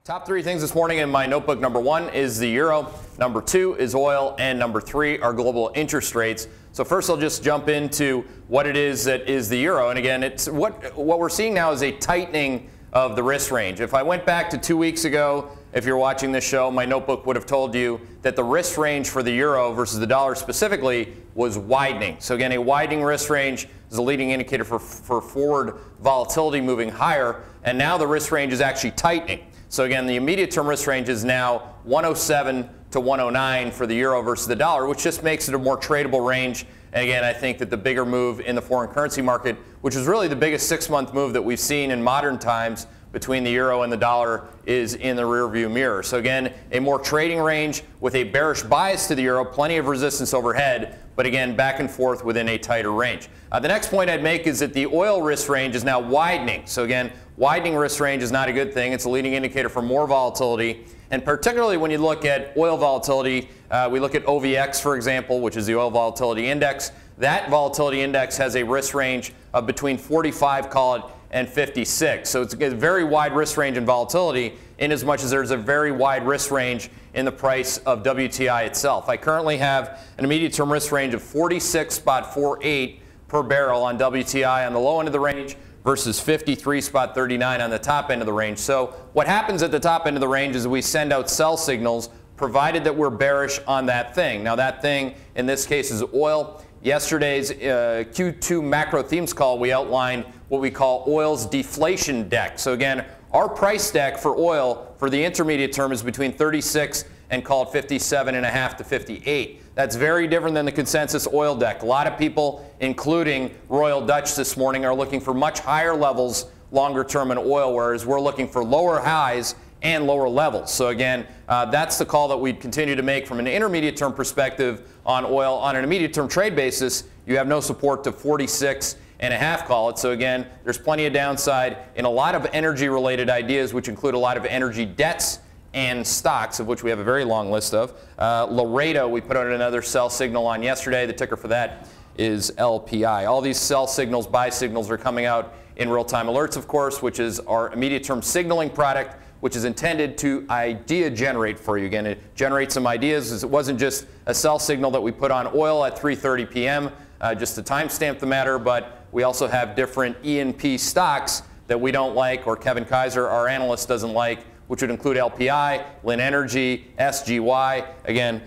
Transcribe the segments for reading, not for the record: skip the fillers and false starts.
Top three things this morning in my notebook. Number one is the euro, number two is oil, and number three are global interest rates. So first I'll just jump into what it is that is the euro. And again, it's what we're seeing now is a tightening of the risk range. If I went back to 2 weeks ago, if you're watching this show, my notebook would have told you that the risk range for the euro versus the dollar specifically was widening. So again, a widening risk range is a leading indicator for forward volatility moving higher. And now the risk range is actually tightening. So again, the immediate term risk range is now 107 to 109 for the euro versus the dollar, which just makes it a more tradable range. And again, I think that the bigger move in the foreign currency market, which is really the biggest 6-month move that we've seen in modern times between the euro and the dollar, is in the rearview mirror. So again, a more trading range with a bearish bias to the euro, plenty of resistance overhead, but again, back and forth within a tighter range. The next point I'd make is that the oil risk range is now widening. So again, widening risk range is not a good thing. It's a leading indicator for more volatility. And particularly when you look at oil volatility, we look at OVX, for example, which is the oil volatility index. That volatility index has a risk range of between 45, call it, and 56. So it's a very wide risk range in volatility, in as much as there's a very wide risk range in the price of WTI itself. I currently have an immediate term risk range of 46.48 per barrel on WTI on the low end of the range versus 53.39 on the top end of the range. So what happens at the top end of the range is we send out sell signals, provided that we're bearish on that thing. Now that thing in this case is oil. Yesterday's Q2 macro themes call, we outlined what we call oil's deflation deck. So again, our price deck for oil for the intermediate term is between 36 and call it 57.5 to 58. That's very different than the consensus oil deck. A lot of people, including Royal Dutch this morning, are looking for much higher levels longer term in oil, whereas we're looking for lower highs and lower levels. So again, that's the call that we'd continue to make from an intermediate term perspective on oil. On an immediate term trade basis, you have no support to 46.5, call it. So again, there's plenty of downside in a lot of energy related ideas, which include a lot of energy debts and stocks, of which we have a very long list of. Laredo, we put out another sell signal on yesterday. The ticker for that is LPI. All these sell signals, buy signals are coming out in real-time alerts, of course, which is our immediate term signaling product, which is intended to idea generate for you. Again, it generates some ideas. It wasn't just a sell signal that we put on oil at 3:30 p.m. Just to timestamp the matter, but we also have different E&P stocks that we don't like, or Kevin Kaiser, our analyst, doesn't like, which would include LPI, Lin Energy, SGY. Again,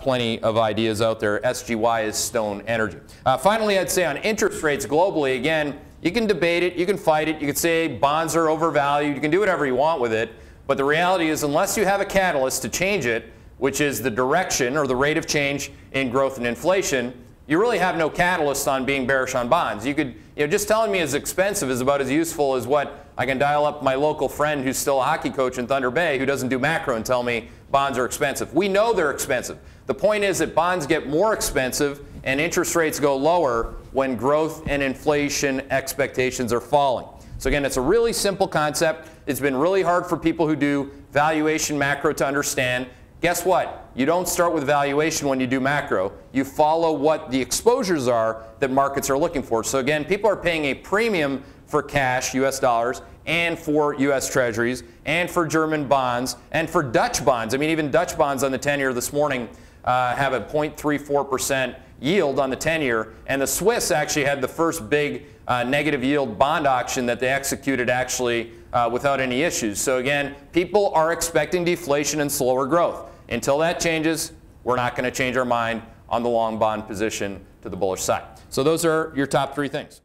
plenty of ideas out there. SGY is Stone Energy. Finally, I'd say on interest rates globally, again, you can debate it, you can fight it, you can say bonds are overvalued, you can do whatever you want with it, but the reality is unless you have a catalyst to change it, which is the direction or the rate of change in growth and inflation, you really have no catalyst on being bearish on bonds. You could, just telling me it's expensive is about as useful as what I can dial up my local friend who's still a hockey coach in Thunder Bay who doesn't do macro and tell me bonds are expensive. We know they're expensive. The point is that bonds get more expensive and interest rates go lower when growth and inflation expectations are falling. So again, it's a really simple concept. It's been really hard for people who do valuation macro to understand. Guess what? You don't start with valuation when you do macro. You follow what the exposures are that markets are looking for. So again, people are paying a premium for cash, US dollars, and for US treasuries, and for German bonds, and for Dutch bonds. I mean, even Dutch bonds on the 10-year this morning have a 0.34% yield on the 10-year, and the Swiss actually had the first big negative yield bond auction that they executed actually without any issues. So again, people are expecting deflation and slower growth. Until that changes, we're not going to change our mind on the long bond position to the bullish side. So those are your top three things.